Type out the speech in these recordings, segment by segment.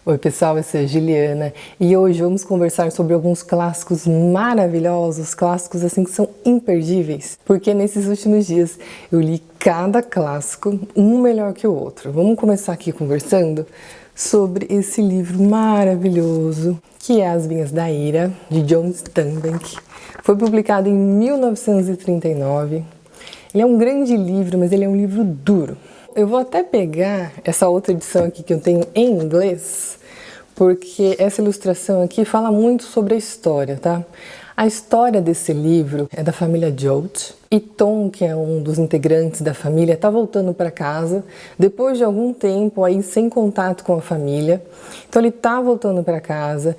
Oi pessoal, eu sou a Juliana e hoje vamos conversar sobre alguns clássicos maravilhosos, clássicos assim que são imperdíveis, porque nesses últimos dias eu li cada clássico, um melhor que o outro. Vamos começar aqui conversando sobre esse livro maravilhoso que é As Vinhas da Ira, de John Steinbeck. Foi publicado em 1939. Ele é um grande livro, mas ele é um livro duro. Eu vou até pegar essa outra edição aqui que eu tenho em inglês, porque essa ilustração aqui fala muito sobre a história, tá? A história desse livro é da família Joad, e Tom, que é um dos integrantes da família, tá voltando para casa depois de algum tempo aí sem contato com a família. Então ele tá voltando para casa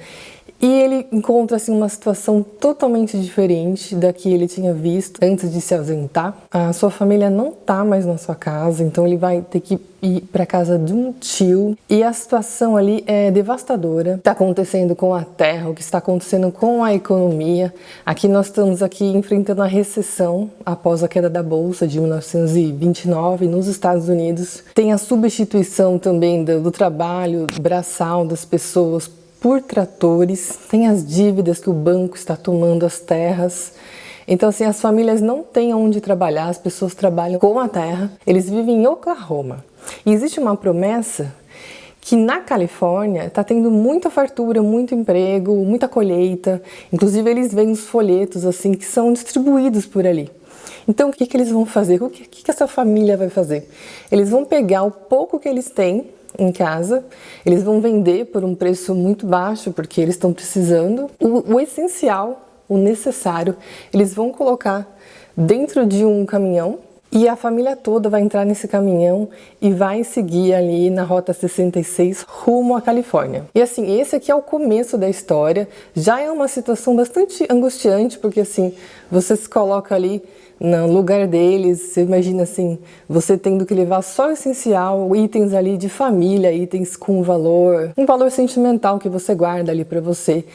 e ele encontra assim uma situação totalmente diferente da que ele tinha visto antes de se ausentar. A sua família não tá mais na sua casa, então ele vai ter que ir para casa de um tio e a situação ali é devastadora. Está acontecendo com a terra, o que está acontecendo com a economia. Aqui nós estamos enfrentando a recessão após a queda da bolsa de 1929 nos Estados Unidos. Tem a substituição também do trabalho braçal das pessoas por tratores, tem as dívidas que o banco está tomando as terras. Então assim, as famílias não têm onde trabalhar, as pessoas trabalham com a terra. Eles vivem em Oklahoma. E existe uma promessa que na Califórnia está tendo muita fartura, muito emprego, muita colheita. Inclusive eles veem os folhetos assim que são distribuídos por ali. Então o que eles vão fazer? O que essa família vai fazer? Eles vão pegar o pouco que eles têm em casa, eles vão vender por um preço muito baixo, porque eles estão precisando. O essencial, o necessário, eles vão colocar dentro de um caminhão e a família toda vai entrar nesse caminhão e vai seguir ali na Rota 66 rumo à Califórnia. E assim, esse aqui é o começo da história, já é uma situação bastante angustiante, porque assim, você se coloca ali no lugar deles, você imagina assim, você tendo que levar só o essencial, itens ali de família, itens com um valor sentimental que você guarda ali para você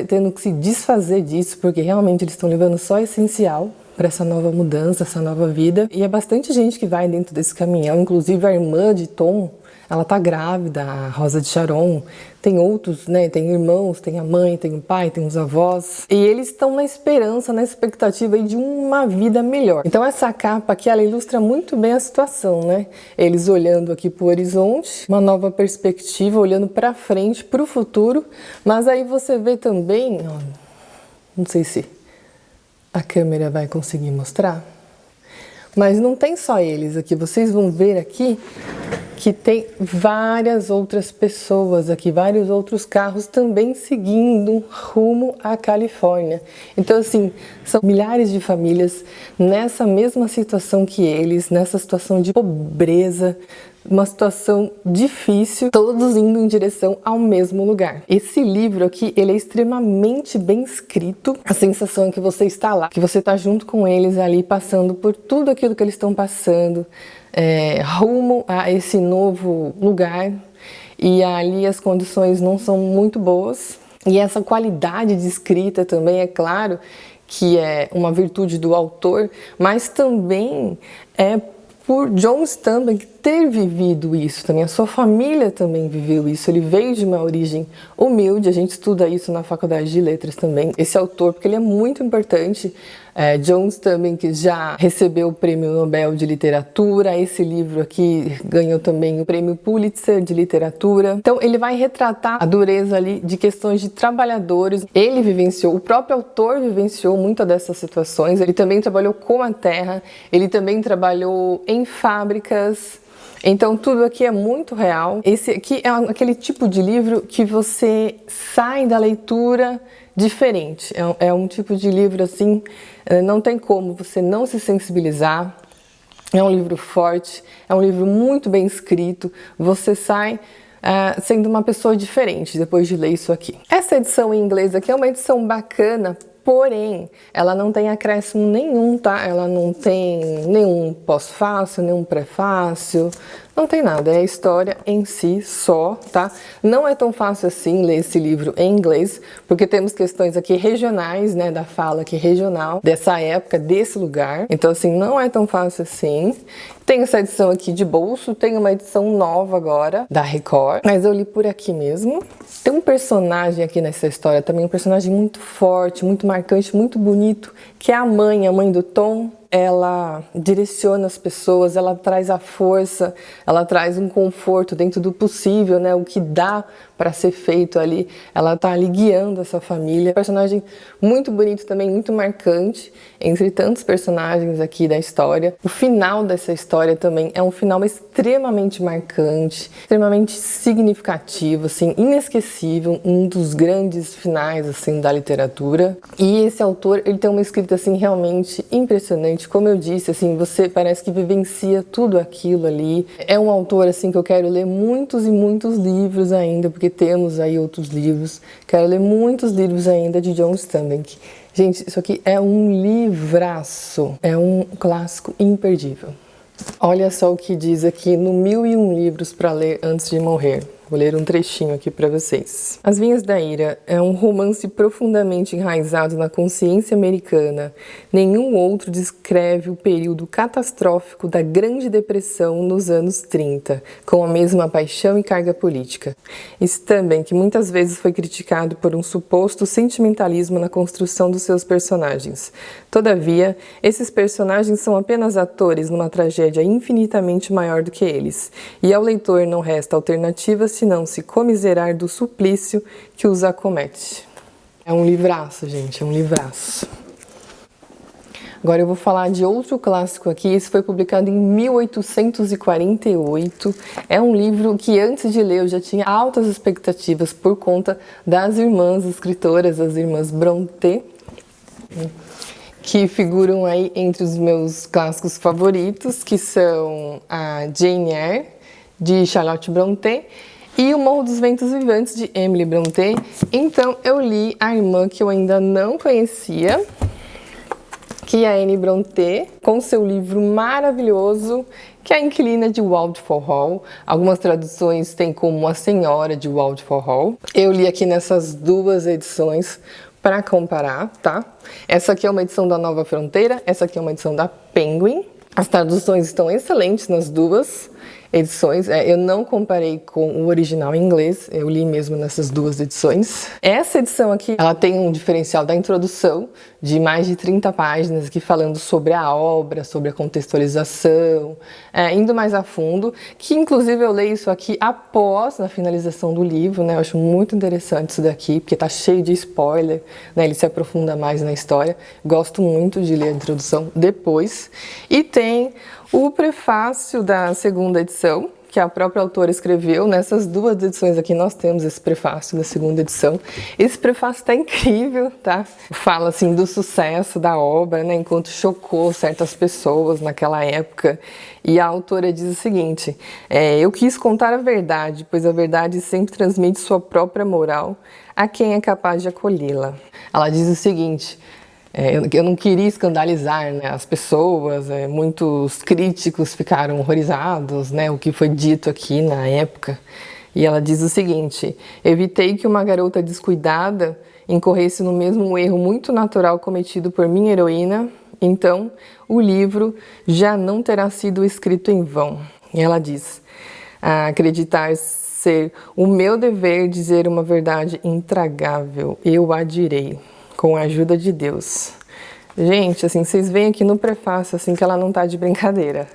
tendo que se desfazer disso, porque realmente eles estão levando só o essencial para essa nova mudança, essa nova vida. E é bastante gente que vai dentro desse caminhão, inclusive a irmã de Tom, ela tá grávida, a Rosa de Sharon, tem outros, né, tem irmãos, tem a mãe, tem o pai, tem os avós, e eles estão na esperança, na expectativa aí de uma vida melhor. Então essa capa aqui, ela ilustra muito bem a situação, né, eles olhando aqui pro horizonte, uma nova perspectiva, olhando para frente, para o futuro, mas aí você vê também, ó, não sei se a câmera vai conseguir mostrar, mas não tem só eles aqui, vocês vão ver aqui que tem várias outras pessoas aqui, vários outros carros também seguindo rumo à Califórnia. Então assim, são milhares de famílias nessa mesma situação que eles, nessa situação de pobreza, uma situação difícil, todos indo em direção ao mesmo lugar. Esse livro aqui, ele é extremamente bem escrito. A sensação é que você está lá, que você está junto com eles ali, passando por tudo aquilo que eles estão passando, rumo a esse novo lugar. E ali as condições não são muito boas. E essa qualidade de escrita também, é claro, que é uma virtude do autor, mas também é por John Steinbeck ter vivido isso também, a sua família também viveu isso, ele veio de uma origem humilde, a gente estuda isso na Faculdade de Letras também, esse autor, porque ele é muito importante. John Steinbeck já recebeu o Prêmio Nobel de Literatura, esse livro aqui ganhou também o Prêmio Pulitzer de Literatura. Então ele vai retratar a dureza ali de questões de trabalhadores. Ele vivenciou, o próprio autor vivenciou muitas dessas situações, ele também trabalhou com a terra, ele também trabalhou em fábricas. Então tudo aqui é muito real. Esse aqui é aquele tipo de livro que você sai da leitura diferente. É um tipo de livro assim, não tem como você não se sensibilizar. É um livro forte, é um livro muito bem escrito. Você sai sendo uma pessoa diferente depois de ler isso aqui. Essa edição em inglês aqui é uma edição bacana, porém, ela não tem acréscimo nenhum, tá? Ela não tem nenhum pós-fácil, nenhum prefácio, Não tem nada, é a história em si só, tá? Não é tão fácil assim ler esse livro em inglês, porque temos questões aqui regionais, né, da fala aqui regional, dessa época, desse lugar. Então, assim, não é tão fácil assim. Tem essa edição aqui de bolso, tem uma edição nova agora, da Record, mas eu li por aqui mesmo. Tem um personagem aqui nessa história também, um personagem muito forte, muito marcante, muito bonito, que é a mãe do Tom. Ela direciona as pessoas, ela traz a força, ela traz um conforto dentro do possível, né? O que dá para ser feito ali, ela tá ali guiando essa família. Personagem muito bonito também, muito marcante, entre tantos personagens aqui da história. O final dessa história também é um final extremamente marcante, extremamente significativo, assim, inesquecível, um dos grandes finais, assim, da literatura. E esse autor, ele tem uma escrita, assim, realmente impressionante. Como eu disse, assim, você parece que vivencia tudo aquilo ali. É um autor, assim, que eu quero ler muitos e muitos livros ainda, porque temos aí outros livros. Quero ler muitos livros ainda de John Steinbeck. Gente, isso aqui é um livraço, é um clássico imperdível. Olha só o que diz aqui no 1001 livros para ler antes de morrer. Vou ler um trechinho aqui para vocês. As Vinhas da Ira é um romance profundamente enraizado na consciência americana. Nenhum outro descreve o período catastrófico da Grande Depressão nos anos 30, com a mesma paixão e carga política. Steinbeck muitas vezes foi criticado por um suposto sentimentalismo na construção dos seus personagens. Todavia, esses personagens são apenas atores numa tragédia infinitamente maior do que eles, e ao leitor não resta alternativa senão se comiserar do suplício que os acomete. É um livraço, gente, é um livraço. Agora eu vou falar de outro clássico aqui, esse foi publicado em 1848. É um livro que antes de ler eu já tinha altas expectativas por conta das irmãs escritoras, as irmãs Brontë, que figuram aí entre os meus clássicos favoritos, que são a Jane Eyre, de Charlotte Brontë, e O Morro dos Ventos Vivantes, de Emily Brontë. Então eu li a irmã que eu ainda não conhecia, que é a Anne Brontë, com seu livro maravilhoso, que é A Inquilina de Waldford Hall. Algumas traduções têm como A Senhora de Waldford Hall. Eu li aqui nessas duas edições para comparar, tá? Essa aqui é uma edição da Nova Fronteira, essa aqui é uma edição da Penguin. As traduções estão excelentes nas duas edições. Eu não comparei com o original em inglês, eu li mesmo nessas duas edições. Essa edição aqui, ela tem um diferencial da introdução de mais de 30 páginas aqui falando sobre a obra, sobre a contextualização, indo mais a fundo, que inclusive eu leio isso aqui após a finalização do livro, né? Eu acho muito interessante isso daqui, porque tá cheio de spoiler, né? Ele se aprofunda mais na história. Gosto muito de ler a introdução depois. E tem o prefácio da segunda edição, que a própria autora escreveu. Nessas duas edições aqui nós temos esse prefácio da segunda edição. Esse prefácio tá incrível, tá? Fala assim do sucesso da obra, né? Enquanto chocou certas pessoas naquela época. E a autora diz o seguinte: eu quis contar a verdade, pois a verdade sempre transmite sua própria moral a quem é capaz de acolhê-la. Ela diz o seguinte: eu não queria escandalizar, né, as pessoas, muitos críticos ficaram horrorizados, né, o que foi dito aqui na época. E ela diz o seguinte: evitei que uma garota descuidada incorresse no mesmo erro muito natural cometido por minha heroína, então o livro já não terá sido escrito em vão. E ela diz: acreditar ser o meu dever dizer uma verdade intragável, eu a direi, com a ajuda de Deus. Gente, assim, vocês veem aqui no prefácio, assim, que ela não tá de brincadeira.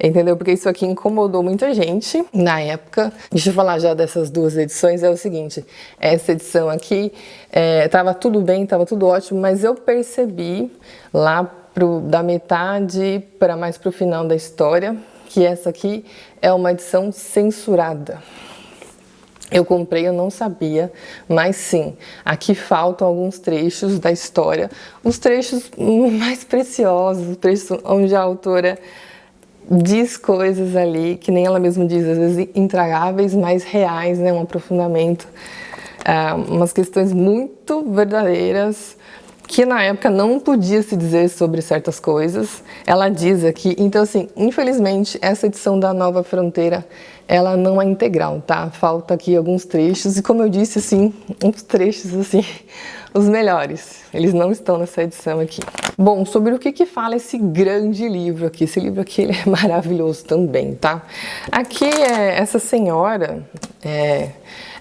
Entendeu? Porque isso aqui incomodou muita gente na época. Deixa eu falar já dessas duas edições. É o seguinte, essa edição aqui, tava tudo bem, tava tudo ótimo, mas eu percebi lá da metade para mais pro final da história que essa aqui é uma edição censurada. Eu comprei, eu não sabia, mas sim, aqui faltam alguns trechos da história, os trechos mais preciosos, os trechos onde a autora diz coisas ali, que nem ela mesma diz, às vezes intragáveis, mas reais, né? Um aprofundamento, umas questões muito verdadeiras, que na época não podia se dizer sobre certas coisas. Ela diz aqui, então assim, infelizmente essa edição da Nova Fronteira, ela não é integral, tá? Falta aqui alguns trechos e como eu disse, assim, uns trechos assim, os melhores. Eles não estão nessa edição aqui. Bom, sobre o que fala esse grande livro aqui. Esse livro aqui, ele é maravilhoso também, tá? Aqui, essa senhora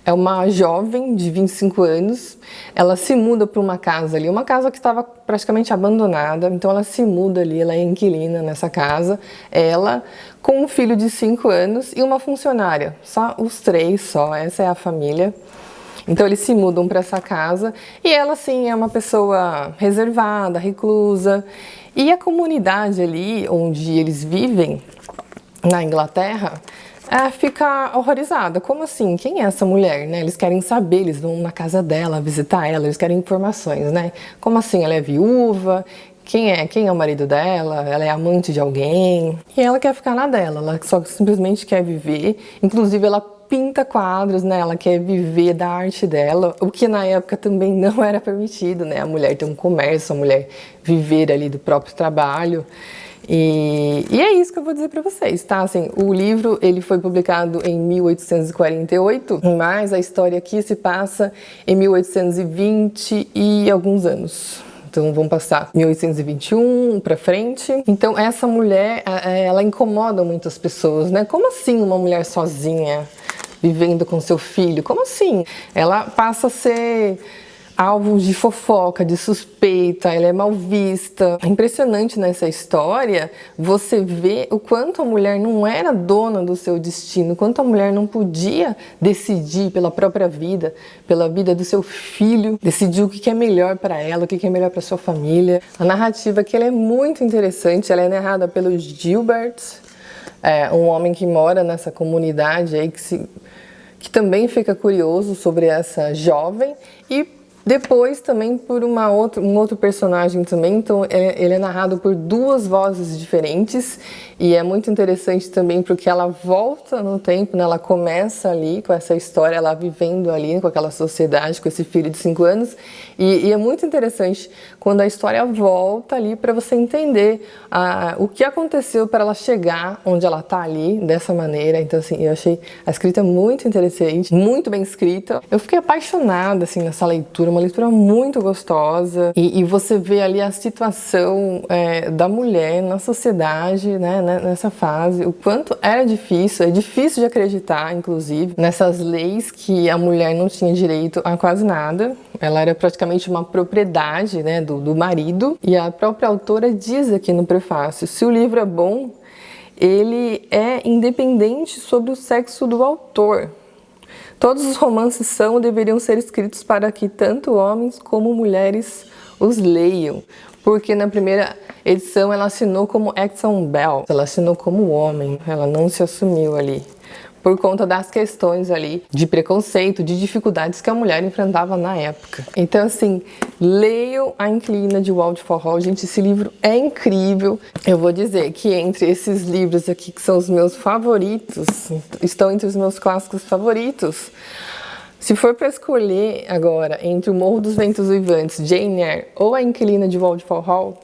é uma jovem de 25 anos, ela se muda para uma casa ali, uma casa que estava praticamente abandonada, então ela se muda ali, ela é inquilina nessa casa, ela com um filho de 5 anos e uma funcionária, só os três só, essa é a família. Então eles se mudam para essa casa e ela sim é uma pessoa reservada, reclusa, e a comunidade ali onde eles vivem, na Inglaterra, fica horrorizada. Como assim? Quem é essa mulher, né? Eles querem saber, eles vão na casa dela, visitar ela, eles querem informações, né? Como assim? Ela é viúva? Quem é o marido dela? Ela é amante de alguém? E ela quer ficar na dela, ela só simplesmente quer viver. Inclusive, ela pinta quadros, né? Ela quer viver da arte dela, o que na época também não era permitido, né? A mulher ter um comércio, a mulher viver ali do próprio trabalho. E é isso que eu vou dizer para vocês, tá? Assim, o livro ele foi publicado em 1848, mas a história aqui se passa em 1820 e alguns anos. Então vamos passar 1821 para frente. Então essa mulher, ela incomoda muitas pessoas, né? Como assim uma mulher sozinha vivendo com seu filho? Como assim? Ela passa a ser alvo de fofoca, de suspeita, ela é mal vista. É impressionante nessa história você vê o quanto a mulher não era dona do seu destino, quanto a mulher não podia decidir pela própria vida, pela vida do seu filho, decidir o que é melhor para ela, o que é melhor para sua família. A narrativa aqui ela é muito interessante, ela é narrada pelo Gilbert, um homem que mora nessa comunidade aí que também fica curioso sobre essa jovem e depois também por um outro personagem também, então ele é narrado por duas vozes diferentes e é muito interessante também porque ela volta no tempo, né? Ela começa ali com essa história, ela vivendo ali com aquela sociedade, com esse filho de 5 anos e é muito interessante quando a história volta ali para você entender o que aconteceu para ela chegar onde ela está ali, dessa maneira. Então assim, eu achei a escrita muito interessante, muito bem escrita. Eu fiquei apaixonada assim nessa leitura, uma leitura muito gostosa e você vê ali a situação da mulher na sociedade, né, nessa fase, o quanto era difícil, é difícil de acreditar, inclusive, nessas leis que a mulher não tinha direito a quase nada, ela era praticamente uma propriedade, né, do marido, e a própria autora diz aqui no prefácio, se o livro é bom, ele é independente sobre o sexo do autor. Todos os romances são ou deveriam ser escritos para que tanto homens como mulheres os leiam. Porque na primeira edição ela assinou como Exxon Bell, ela assinou como homem, ela não se assumiu ali. Por conta das questões ali de preconceito, de dificuldades que a mulher enfrentava na época. Então assim, leiam A Inquilina de Waldford Hall. Gente, esse livro é incrível. Eu vou dizer que entre esses livros aqui que são os meus favoritos, estão entre os meus clássicos favoritos. Se for para escolher agora entre O Morro dos Ventos Uivantes, Jane Eyre ou A Inquilina de Waldford Hall,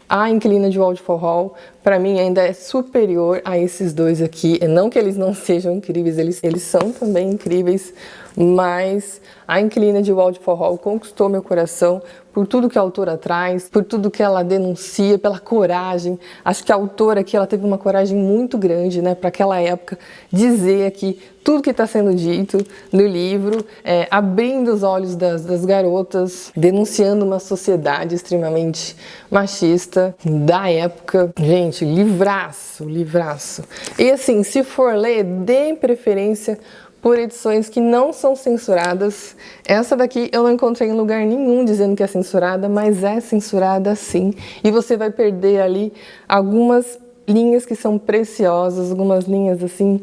A Inquilina de Waldford Hall, para mim, ainda é superior a esses dois aqui. Não que eles não sejam incríveis, eles são também incríveis, mas A Inquilina de Waldford Hall conquistou meu coração por tudo que a autora traz, por tudo que ela denuncia, pela coragem. Acho que a autora aqui ela teve uma coragem muito grande, né, para aquela época, dizer aqui tudo que está sendo dito no livro, abrindo os olhos das garotas, denunciando uma sociedade extremamente machista da época. Gente, livraço, livraço. E assim, se for ler, dê preferência por edições que não são censuradas. Essa daqui eu não encontrei em lugar nenhum dizendo que é censurada, mas é censurada sim. E você vai perder ali algumas linhas que são preciosas, algumas linhas assim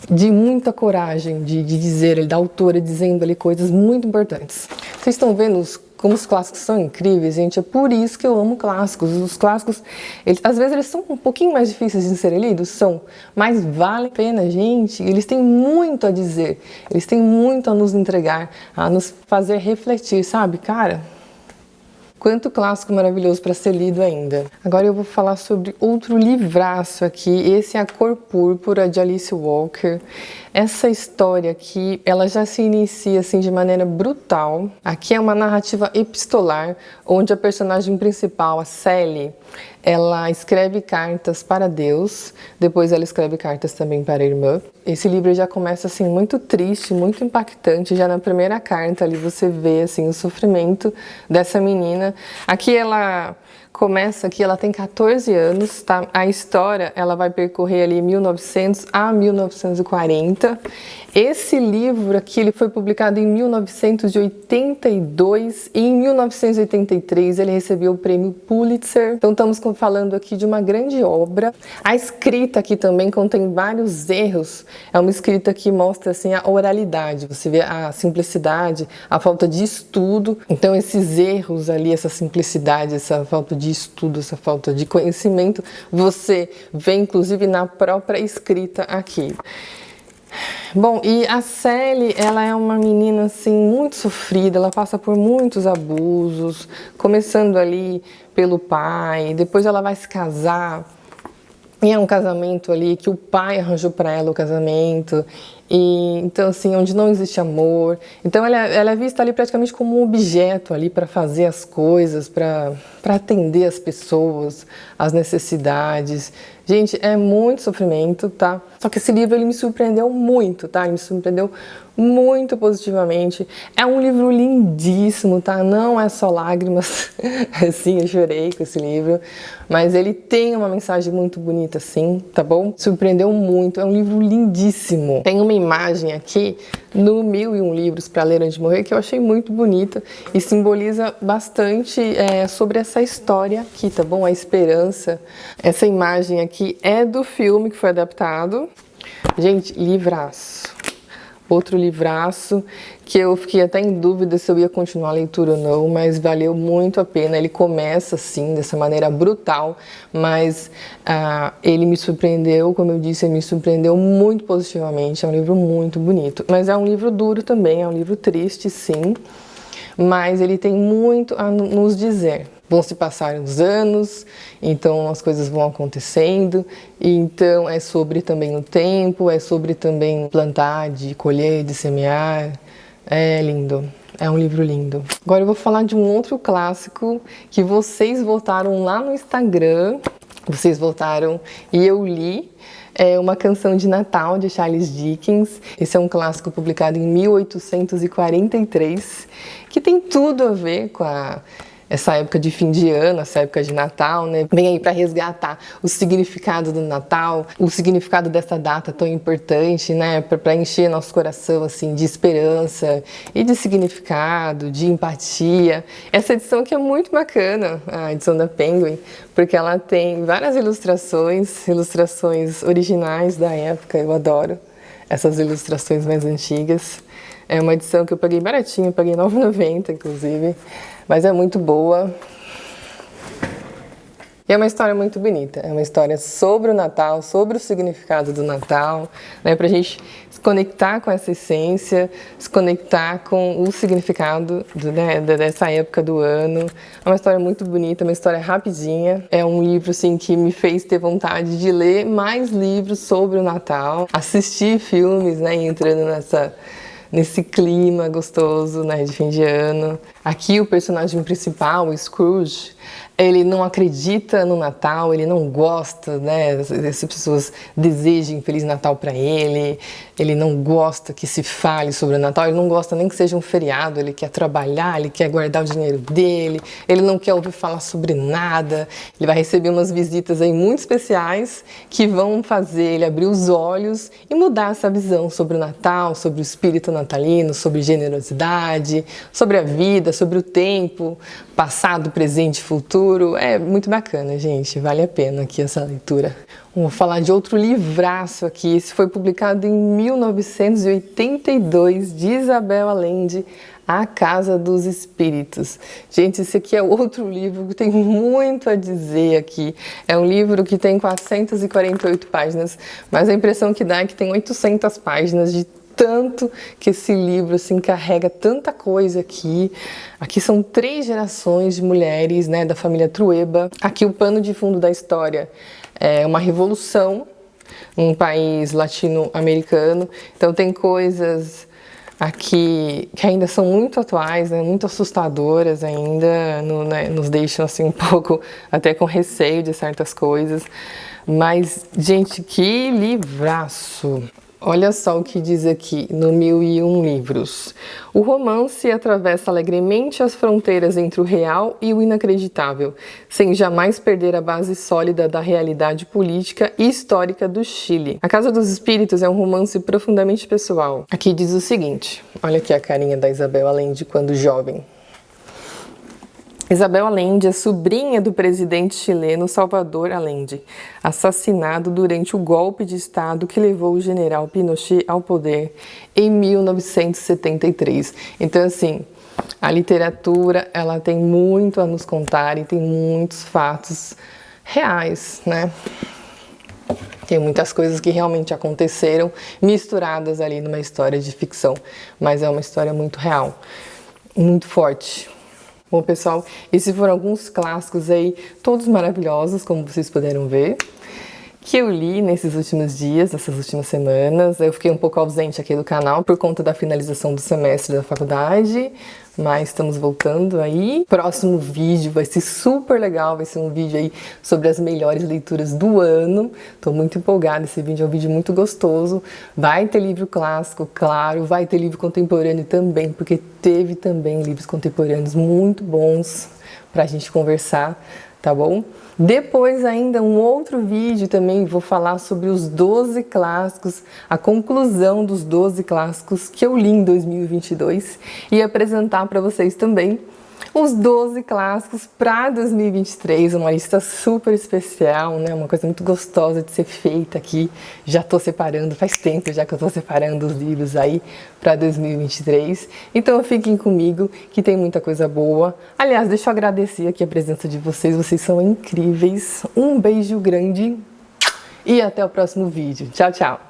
de muita coragem de dizer, da autora dizendo ali coisas muito importantes. Vocês estão vendo como os clássicos são incríveis, gente? É por isso que eu amo clássicos. Os clássicos, às vezes eles são um pouquinho mais difíceis de serem lidos, mas vale a pena, gente. Eles têm muito a dizer, eles têm muito a nos entregar, a nos fazer refletir, sabe? Cara, Quanto clássico maravilhoso para ser lido ainda. Agora eu vou falar sobre outro livraço aqui. Esse é A Cor Púrpura, de Alice Walker. Essa história aqui, ela já se inicia assim de maneira brutal. Aqui é uma narrativa epistolar, onde a personagem principal, a Sally, ela escreve cartas para Deus, depois ela escreve cartas também para a irmã. Esse livro já começa assim muito triste, muito impactante. Já na primeira carta ali você vê assim o sofrimento dessa menina. Aqui ela começa aqui, ela tem 14 anos, tá? A história, ela vai percorrer ali 1900 a 1940. Esse livro aqui, ele foi publicado em 1982 e em 1983 ele recebeu o prêmio Pulitzer. Então estamos falando aqui de uma grande obra. A escrita aqui também contém vários erros. É uma escrita que mostra assim a oralidade. Você vê a simplicidade, a falta de estudo. Então esses erros ali, essa simplicidade, essa falta de estudo, essa falta de conhecimento, você vê inclusive na própria escrita aqui. Bom, e a Sally, ela é uma menina assim muito sofrida, ela passa por muitos abusos, começando ali pelo pai, depois ela vai se casar, e é um casamento ali que o pai arranjou para ela o casamento, e então assim, onde não existe amor. Então ela é vista ali praticamente como um objeto ali para fazer as coisas, para atender as pessoas, as necessidades. Gente, é muito sofrimento, tá? Só que esse livro ele me surpreendeu muito, tá? Ele me surpreendeu muito positivamente. É um livro lindíssimo, tá? Não é só lágrimas. Sim, eu chorei com esse livro. Mas ele tem uma mensagem muito bonita, sim, tá bom? Surpreendeu muito. É um livro lindíssimo. Tem uma imagem aqui no 1001 Livros para Ler Antes de Morrer que eu achei muito bonita e simboliza bastante sobre essa história aqui, tá bom? A esperança. Essa imagem aqui é do filme que foi adaptado. Gente, livraço. Outro livraço que eu fiquei até em dúvida se eu ia continuar a leitura ou não, mas valeu muito a pena. Ele começa assim, dessa maneira brutal, mas ele me surpreendeu, como eu disse, ele me surpreendeu muito positivamente. É um livro muito bonito, mas é um livro duro também, é um livro triste, sim, mas ele tem muito a nos dizer. Vão se passar os anos, então as coisas vão acontecendo, e então é sobre também o tempo, é sobre também plantar, de colher, de semear. É lindo, é um livro lindo. Agora eu vou falar de um outro clássico que vocês votaram lá no Instagram, vocês votaram e eu li. É Uma Canção de Natal, de Charles Dickens. Esse é um clássico publicado em 1843, que tem tudo a ver com essa época de fim de ano, essa época de Natal, né? Vem aí para resgatar o significado do Natal, o significado dessa data tão importante, né? Para encher nosso coração, assim, de esperança e de significado, de empatia. Essa edição aqui é muito bacana, a edição da Penguin, porque ela tem várias ilustrações originais da época. Eu adoro essas ilustrações mais antigas. É uma edição que eu paguei baratinho, eu paguei R$ 9,90 inclusive, mas é muito boa. E é uma história muito bonita, é uma história sobre o Natal, sobre o significado do Natal, né, pra gente se conectar com essa essência, se conectar com o significado dessa época do ano. É uma história muito bonita, uma história rapidinha. É um livro assim, que me fez ter vontade de ler mais livros sobre o Natal, assistir filmes, né, entrando nesse clima gostoso, né, de fim de ano. Aqui o personagem principal, o Scrooge, ele não acredita no Natal, ele não gosta, né, as pessoas desejem Feliz Natal para ele não gosta que se fale sobre o Natal, ele não gosta nem que seja um feriado, ele quer trabalhar, ele quer guardar o dinheiro dele, ele não quer ouvir falar sobre nada. Ele vai receber umas visitas aí muito especiais que vão fazer ele abrir os olhos e mudar essa visão sobre o Natal, sobre o espírito natalino, sobre generosidade, sobre a vida, sobre o tempo, passado, presente e futuro. É muito bacana, gente, vale a pena aqui essa leitura. Vou falar de outro livraço aqui. Esse foi publicado em 1982, de Isabel Allende, A Casa dos Espíritos. Gente, esse aqui é outro livro que tem muito a dizer aqui. É um livro que tem 448 páginas, mas a impressão que dá é que tem 800 páginas de tanto que esse livro assim carrega tanta coisa aqui. Aqui são 3 gerações de mulheres, né, da família Trueba. Aqui o pano de fundo da história é uma revolução num país latino-americano. Então tem coisas aqui que ainda são muito atuais, né, muito assustadoras ainda, né, nos deixam assim um pouco até com receio de certas coisas. Mas, gente, que livraço! Olha só o que diz aqui no 1001 Livros. O romance atravessa alegremente as fronteiras entre o real e o inacreditável, sem jamais perder a base sólida da realidade política e histórica do Chile. A Casa dos Espíritos é um romance profundamente pessoal. Aqui diz o seguinte, olha aqui a carinha da Isabel Allende quando jovem. Isabel Allende é sobrinha do presidente chileno Salvador Allende, assassinado durante o golpe de Estado que levou o general Pinochet ao poder em 1973. Então, assim, a literatura, ela tem muito a nos contar e tem muitos fatos reais, né? Tem muitas coisas que realmente aconteceram misturadas ali numa história de ficção, mas é uma história muito real, muito forte. Bom, pessoal, esses foram alguns clássicos aí, todos maravilhosos, como vocês puderam ver, que eu li nesses últimos dias, nessas últimas semanas. Eu fiquei um pouco ausente aqui do canal por conta da finalização do semestre da faculdade, mas estamos voltando aí. Próximo vídeo vai ser super legal, vai ser um vídeo aí sobre as melhores leituras do ano. Tô muito empolgada, esse vídeo é um vídeo muito gostoso. Vai ter livro clássico, claro, vai ter livro contemporâneo também, porque teve também livros contemporâneos muito bons pra gente conversar, tá bom? Depois ainda um outro vídeo também vou falar sobre os 12 clássicos, a conclusão dos 12 clássicos que eu li em 2022 e apresentar para vocês também os 12 clássicos para 2023, uma lista super especial, né? Uma coisa muito gostosa de ser feita aqui. Já estou separando, faz tempo já que eu estou separando os livros aí para 2023. Então fiquem comigo que tem muita coisa boa. Aliás, deixa eu agradecer aqui a presença de vocês são incríveis. Um beijo grande e até o próximo vídeo. Tchau, tchau!